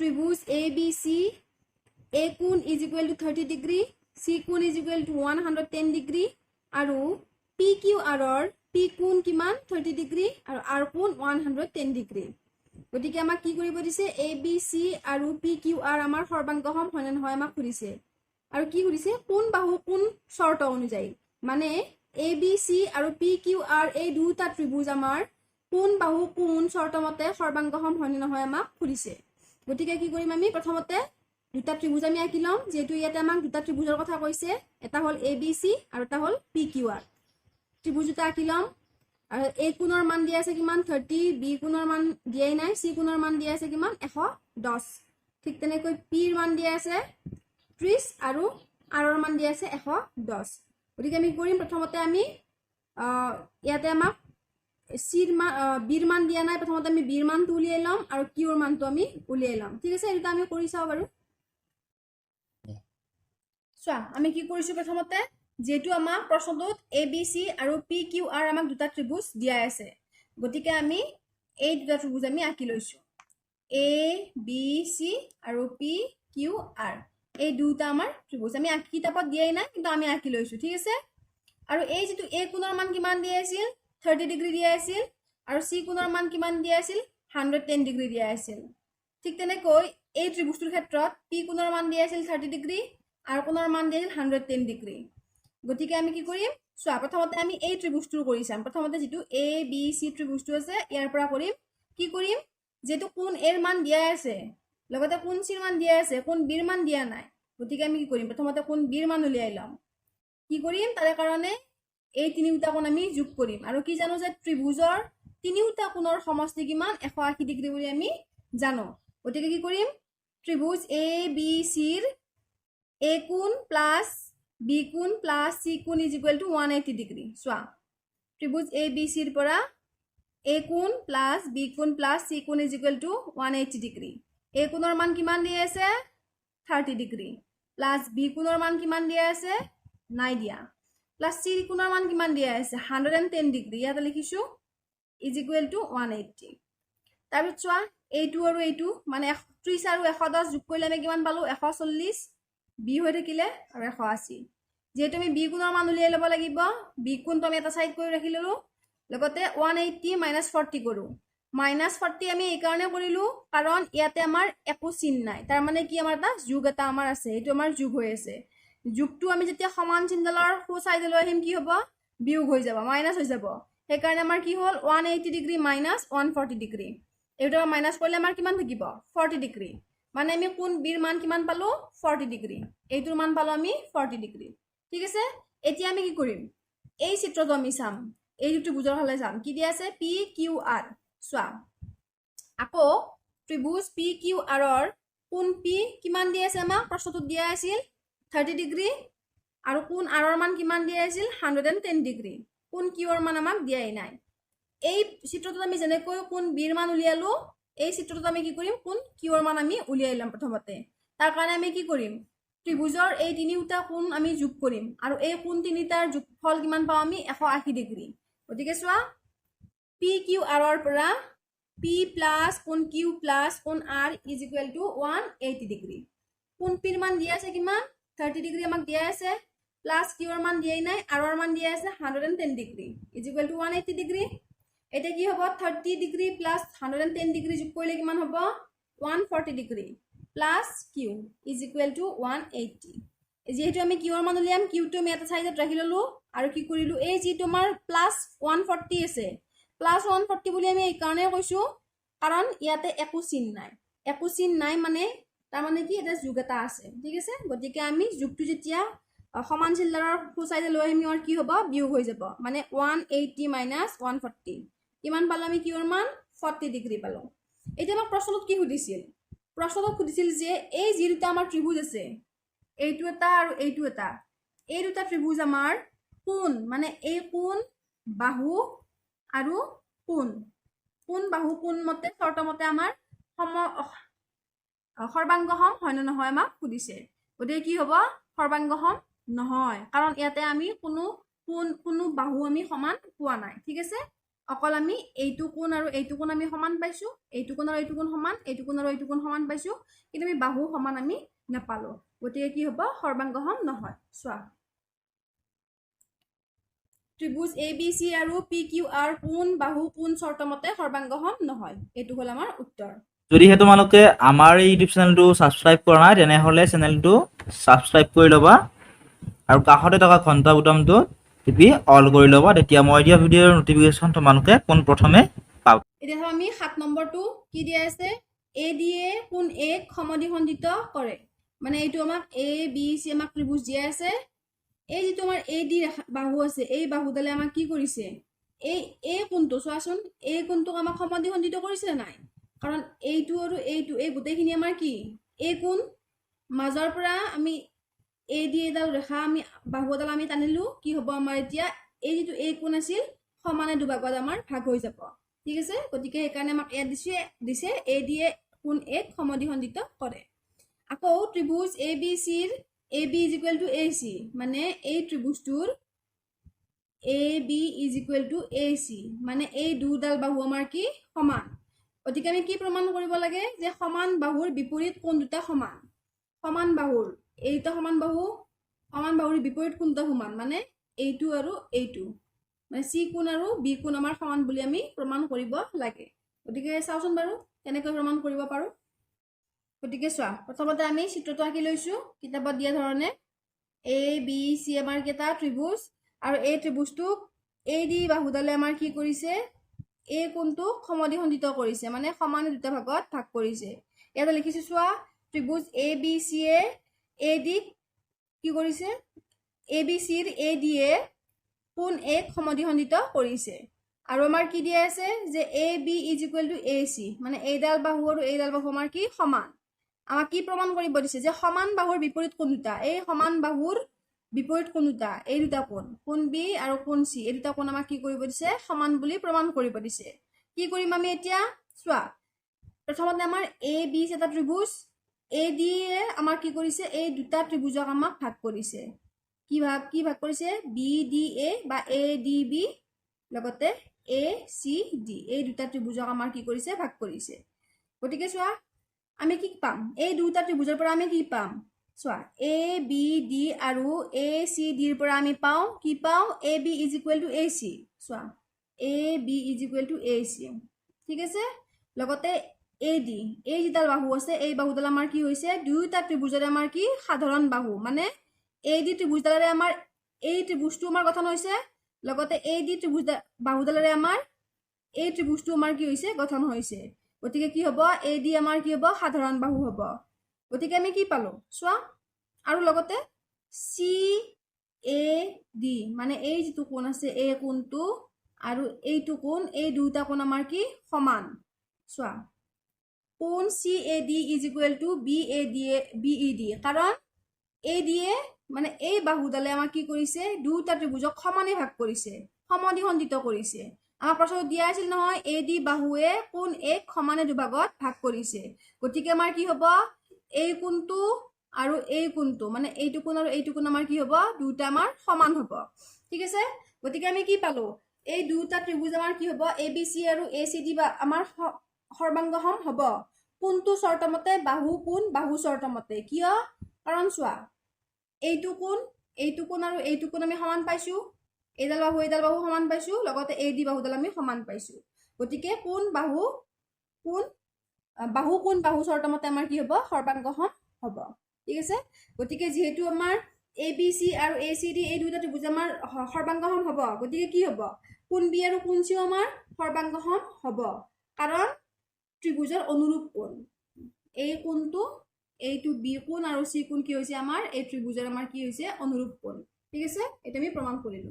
ত্ৰিভুজ ABC A কোণ is equal to 30 degree, C কোণ is equal to 110 degree, আৰু PQR P কোণ কিমান 30 degree আৰু R কোণ 110 degree. গতিকে আমাক কি কৰিব দিছে ABC আৰু PQR আমাৰ সৰ্বাংগসম হয় নে নহয় আমাক সুধিছে আৰু কি সুধিছে কোন বাহু কোন শৰ্ত অনুযায়ী মানে ABC আৰু PQR এই দুটা ত্ৰিভুজ আমাৰ কোন বাহু কোন শৰ্ত মতে সৰ্বাংগসম হয় নে নহয় আমাক সুধিছে গতিকে কি কৰিম আমি প্ৰথমতে দুটা ত্ৰিভুজ আমি আঁকি লম যেহেতু ইয়াতে আমাক দুটা ত্ৰিভুজৰ কথা কৈছে এটা হল ABC আৰু এটা হল PQR ত্ৰিভুজ দুটা আঁকি লম আৰু A কোণৰ মান দিয়া আছে কিমান 30 B কোণৰ মান দিয়াই নাই C কোণৰ মান দিয়া আছে কিমান 110 ঠিক তেনেকৈ P ৰ মান দিয়া আছে 30 আৰু R ৰ মান দিয়া আছে 110 গতিকে আমি কৰিম প্ৰথমতে আমি ইয়াতে আমাক C ৰ মান B ৰ মান দিয়া নাই প্ৰথমতে আমি B ৰ মানটো উলিয়াই লম আৰু Q ৰ মানটো আমি উলিয়াই লম ঠিক আছে এটা আমি কৰি চাও বাৰু চোৱা আমি কি কৰিছো প্ৰথমতে যেটো আমাক প্ৰশ্নটোত ABC আৰু PQR আমাক দুটা ত্ৰিভুজ দিয়া আছে গতিকে আমি এই দুটা ত্ৰিভুজ আমি আঁকি লৈছো ABC আৰু PQR এই দুটা আমাৰ ত্ৰিভুজ আমি আঁকি কিতাপত দিয়াই নাই কিন্তু আমি আঁকি লৈছো ঠিক আছে আৰু এই যেটো A কোণৰ মান কিমান দিয়া আছিল 30 ডিগ্ৰী দিয়া আছিল আৰু C কোণৰ মান কিমান দিয়া আছিল 110 ডিগ্ৰী দিয়া আছিল ঠিক তেনেকৈ এই ত্ৰিভুজটোৰ ক্ষেত্ৰত P কোণৰ মান দিয়া আছিল 30 ডিগ্ৰী আৰু কোণৰ মান দিয়া আছিল 110 ডিগ্ৰী গতিকে আমি কি কৰিম চোৱা প্ৰথমতে আমি এই ত্ৰিভুজটো কৰি চাম প্ৰথমতে যেটো ABC ত্ৰিভুজটো আছে ইয়াৰ পৰা কৰিম কি কৰিম যেটো কোণ A ৰ মান দিয়া আছে লগতে কোণ C ৰ মান দিয়া আছে কোণ B ৰ মান দিয়া নাই গতিকে আমি কি কৰিম প্ৰথমতে কোণ B ৰ মান উলিয়াই লম কি কৰিম তাৰে কাৰণে এই তিনিটা কোণ আমি যোগ কৰিম আৰু কি জানো যে ত্ৰিভুজৰ তিনিটা কোণৰ সমষ্টি কিমান 180 ডিগ্ৰী বুলি আমি জানো গতিকে কি কৰিম ত্ৰিভুজ ABC ৰ A কোণ প্লাস B কোণ প্লাস C কোণ is equal to 180 ডিগ্ৰী চোৱা ত্ৰিভুজ ABC ৰ পৰা A কোণ প্লাস B কোণ প্লাস C কোণ is equal to 180 degree A কোণৰ মান কিমান দিয়া আছে 30 ডিগ্ৰী প্লাস B কোণৰ মান কিমান দিয়া আছে নাই দিয়া প্লাস C কোণৰ মান কিমান দিয়া আছে 110 ডিগ্ৰী ইয়াতে লিখিছো is equal to 180 তাৰপিছত চোৱা এইটো আৰু এইটো মানে 30 আৰু 110 যোগ কৰিলে আমি কিমান পালো 140 B হৈ থাকিলে আৰু 180 যেহেতু আমি B কোণৰ মান উলিয়াই ল'ব লাগিব B কোণটো আমি এটা সাইড কৰি ৰাখি ললো লগতে 180 - 40 কৰো -40 আমি এই কাৰণে কৰিলো কাৰণ ইয়াতে আমাৰ একো চিন নাই তাৰ মানে কি আমাৰ এটা যোগ এটা আমাৰ আছে এটো আমাৰ যোগ হৈ আছে যোগটো আমি যেতিয়া সমান চিনডালৰ সো সাইডলৈ আহিম কি হ'ব বিয়োগ হৈ যাব মাইনাস হৈ যাব সেই কাৰণে আমাৰ কি হ'ল 180 ডিগ্ৰী - 140 ডিগ্ৰী এইটো মাইনাস কৰিলে আমাৰ কিমান থাকিব 40 ডিগ্ৰী মানে আমি কোন বিৰ মান কিমান পালো 40 ডিগ্ৰী এইটোৰ মান পালো আমি 40 ডিগ্ৰী ঠিক আছে এতিয়া আমি কি কৰিম এই চিত্ৰটো আমি চাম এই দুটো বুজৰ হলে যাম কি দিয়া আছে PQR চোৱা আকৌ ত্ৰিভুজ PQR ৰ কোন P কিমান দিয়া আছে আমাক প্ৰশ্নটোত দিয়া আছিল 30 ডিগ্ৰী আৰু কোন R ৰ মান কিমান দিয়া আছিল 110 ডিগ্ৰী কোন Q ৰ মান আমাক দিয়াই নাই এই চিত্ৰটোত আমি যেনেকৈ কোন B ৰ মান উলিয়ালো এই চিত্ৰটোত আমি কি কৰিম কোন Q ৰ মান আমি উলিয়াই লম প্ৰথমতে তাৰ কাৰণে আমি কি কৰিম ত্ৰিভুজৰ এই তিনিটা কোণ আমি যোগ কৰিম আৰু এই কোণ তিনিটাৰ যোগফল কিমান পাও আমি 180 ডিগ্ৰী গতিকে চোৱা PQR ৰ পৰা P প্লাস কোণ Q প্লাস কোণ R is equal to 180 degree কোণ P ৰ মান দিয়া আছে কিমান 30 ডিগ্ৰী আমাক দিয়া আছে প্লাস Q ৰ মান দিয়াই নাই R ৰ মান দিয়া আছে 110 degree is equal to 180 degree এটা কি হ'ব 30 ডিগ্ৰী প্লাস 110 ডিগ্ৰী যোগ কৰিলে কিমান হ'ব 140 degree plus Q is equal to 180 যেহেতু আমি Q ৰ মান উলিয়াম Q টো আমি এটা সাইডত ৰাখি ললো আৰু কি কৰিলো এই যি তোমাৰ প্লাস 140 আছে প্লাস 140 বুলি আমি এই কাৰণে কৈছো কাৰণ ইয়াতে একো চিন নাই মানে তাৰ মানে কি এটা যোগ এটা আছে ঠিক আছে গতিকে আমি যোগটো যেতিয়া সমান চিল্লাৰৰ সো সাইডে লৈ আহিম আৰু কি হ'ব বিয়োগ হৈ যাব মানে 180 - 140 কিমান পালো আমি Q ৰ মান 40 ডিগ্ৰী পালো এতিয়া আমাক প্ৰশ্নত কি সুধিছিল প্ৰশ্নত সুধিছিল যে এই যি দুটা আমাৰ ত্ৰিভুজ আছে এইটো এটা আৰু এইটো এটা এই দুটা ত্ৰিভুজ আমাৰ কোণ মানে এই কোণ বাহু আৰু কোণ বাহু কোণ মতে শৰ্ত মতে আমাৰ সৰ্বাংগসম হয় নে নহয় আমাক সুধিছে গতিকে কি হ'ব সৰ্বাংগসম নহয় কাৰণ ইয়াতে আমি কোনো বাহু আমি সমান পোৱা নাই ঠিক আছে অকল আমি এইটো কোণ আৰু এইটো কোণ আমি সমান পাইছো, এইটো কোণ আৰু এইটো কোণ সমান, এইটো কোণ আৰু এইটো কোণ সমান পাইছো, কিন্তু আমি বাহু সমান আমি নাপালো। গতিকে কি হ'ব, সৰ্বাংগসম নহয়। চোৱা, ত্ৰিভুজ এ বি চি আৰু পি কিউ আৰ কোণ বাহু কোণ চৰ্ত মতে সৰ্বাংগসম নহয়। এইটো হ'ল আমাৰ উত্তৰ। যদিহে তোমালোকে আমাৰ এই ইউটিউব চেনেলটো ছাবস্ক্ৰাইব কৰা নাই তেনেহ'লে চেনেলটো ছাবস্ক্ৰাইব কৰি ল'বা আৰু কাষতে থকা ঘণ্টা বুটামটো টিপি অল কৰি ল'বা, তেতিয়া মই দিয়া ভিডিঅ'ৰ নটিফিকেশ্যন তোমালোকে পোনপ্ৰথমে পাবা। এতিয়া আমি 7 নম্বৰটো কি দিয়া আছে, এ ডি এ কোণ এক সমদ্বিখণ্ডিত কৰে। মানে এইটো আমাক এ বি চি আমাক ত্ৰিভুজ দিয়া আছে। এই যিটো আমাৰ এ ডি বাহু আছে, এই বাহুডালে আমাক কি কৰিছে, এই কোণটো চোৱাচোন, এই কোণটোক আমাক সমদ্বিখণ্ডিত কৰিছে নাই? কাৰণ এইটো আৰু এইটো এই গোটেইখিনি আমাৰ কি এই কোণ, মাজৰ পৰা আমি এ ডি এডাল ৰেখা আমি বাহু এডাল আমি টানিলো, কি হ'ব আমাৰ এতিয়া এই যিটো এই কোণ আছিল সমানে দুভাগত আমাৰ ভাগ হৈ যাব। ঠিক আছে, গতিকে সেইকাৰণে আমাক ইয়াত দিছে এ ডি এ কোণ এক সমদ্বিখণ্ডিত কৰে। আকৌ ত্ৰিভুজ এ বি চিৰ A B is equal to A C, মানে এই ত্ৰিভুজটোৰ A B is equal to A C, মানে এই দুডাল বাহু আমাৰ কি সমান। গতিকে আমি কি প্ৰমাণ কৰিব লাগে, যে সমান বাহুৰ বিপৰীত কোণ দুটা সমান। সমান বাহুৰ এই দুটা সমান বাহুৰ বিপৰীত কোণ দুটা সমান, মানে এইটো আৰু এইটো, মানে চি কোণ আৰু বি কোণ আমাৰ সমান বুলি আমি প্ৰমাণ কৰিব লাগে। গতিকে চাওচোন বাৰু কেনেকৈ প্ৰমাণ কৰিব পাৰো। গতিকে চোৱা, প্ৰথমতে আমি চিত্ৰটো আঁকি লৈছো কিতাপত দিয়া ধৰণে। এ বি চি আমাৰ কেইটা ত্ৰিভুজ, আৰু এই ত্ৰিভুজটোক এই দি বাহুডালে আমাৰ কি কৰিছে, এই কোণটোক সমদ্বিখণ্ডিত কৰিছে, মানে সমানে দুটা ভাগত ভাগ কৰিছে। ইয়াতে লিখিছো চোৱা, ত্ৰিভুজ A B C A D কি কৰিছে, এ বি চিৰ এ ডি এ কোণ এক সমদ্বিখণ্ডিত কৰিছে। আৰু আমাৰ কি দিয়া আছে, যে A B is equal to A C, মানে এইডাল বাহু আৰু এইডাল বাহু আমাৰ কি সমান। আমাক কি প্ৰমাণ কৰিব দিছে, যে সমান বাহুৰ বিপৰীত কোণ দুটা, এই সমান বাহুৰ বিপৰীত কোণ দুটা, এই দুটা কোণ বি আৰু কোণ চি, এই দুটা কোণ আমাক কি কৰিব দিছে, সমান বুলি প্ৰমাণ কৰিব দিছে। কি কৰিম আমি এতিয়া চোৱা, প্ৰথমতে আমাৰ এ বি এটা ত্ৰিভুজ, এ ডি এ আমাৰ কি কৰিছে, এই দুটা ত্ৰিভুজক আমাক ভাগ কৰিছে। কি ভাগ কৰিছে, বি ডি এ বা এ ডি বি লগতে এ চি ডি, এই দুটা ত্ৰিভুজক আমাৰ কি কৰিছে, ভাগ কৰিছে। গতিকে চোৱা, আমি কি পাম, এই দুটা ত্ৰিভুজৰ পৰা আমি কি পাম, চোৱা এ বি ডি আৰু এ চি ডিৰ পৰা আমি পাওঁ কি পাওঁ, A B is equal to A C. চোৱা, A B is equal to A C, ঠিক আছে। লগতে এ ডি, এই যিডাল বাহু আছে, এই বাহুডাল আমাৰ কি হৈছে, দুয়োটা ত্ৰিভুজৰে আমাৰ কি সাধাৰণ বাহু, মানে এই ডি ত্ৰিভুজডালেৰে আমাৰ এই ত্ৰিভুজটো আমাৰ গঠন হৈছে, লগতে এই ডি ত্ৰিভুজ বাহুডালেৰে আমাৰ এই ত্ৰিভুজটো আমাৰ কি হৈছে, গঠন হৈছে। গতিকে কি হ'ব, এ ডি আমাৰ কি হ'ব, সাধাৰণ বাহু হ'ব। গতিকে আমি কি পালো চোৱা, আৰু লগতে চি এ ডি, মানে এই যিটো কোণ আছে এই কোণটো আৰু এইটো কোণ, এই দুটা কোণ আমাৰ কি সমান। চোৱা, কোণ C A D is equal to B A D, কাৰণ এ ডি এ মানে এই বাহুডালে আমাক কি কৰিছে, দুটা ত্ৰিভুজক সমানে ভাগ কৰিছে, সমদ্বিখণ্ডিত কৰিছে। আমাৰ প্ৰশ্নত দিয়া আছিল নহয়, এ ডি বাহুৱে কোণ এক সমানে দুভাগত ভাগ কৰিছে। গতিকে আমাৰ কি হ'ব, এই কোণটো আৰু এই কোণটো, মানে এইটো কোণ আৰু এইটো কোণ আমাৰ কি হ'ব, দুটা আমাৰ সমান হ'ব। ঠিক আছে, গতিকে আমি কি পালো, এই দুটা ত্ৰিভুজ আমাৰ কি হ'ব, এ বি চি আৰু এ চি ডি বা আমাৰ সৰ্বাংগসম হ'ব। কোনটো চৰ্ত মতে, বাহু কোণ বাহু চৰ্ত মতে। কিয়, কাৰণ চোৱা, এইটো কোণ আৰু এইটো কোণ আমি সমান পাইছো, এইডাল বাহু সমান পাইছো, লগতে এই ডি বাহুডাল আমি সমান পাইছো। গতিকে কোণ বাহু কোণ বাহু চৰ্ত মতে আমাৰ কি হ'ব, সৰ্বাংগসম হ'ব। ঠিক আছে, গতিকে যিহেতু আমাৰ এ বি চি আৰু এ চি ডি এই দুটা ত্ৰিভুজ আমাৰ সৰ্বাংগসম হ'ব, গতিকে কি হ'ব, কোণ বি আৰু কোণ চিও আমাৰ সৰ্বাংগসম হ'ব, কাৰণ ত্ৰিভুজৰ অনুৰূপ কোণ। এই কোণটো, এইটো বি কোণ আৰু চি কোণ কি হৈছে আমাৰ এই ত্ৰিভুজৰ আমাৰ কি হৈছে অনুৰূপ কোণ। ঠিক আছে, এটা আমি প্ৰমাণ কৰিলো।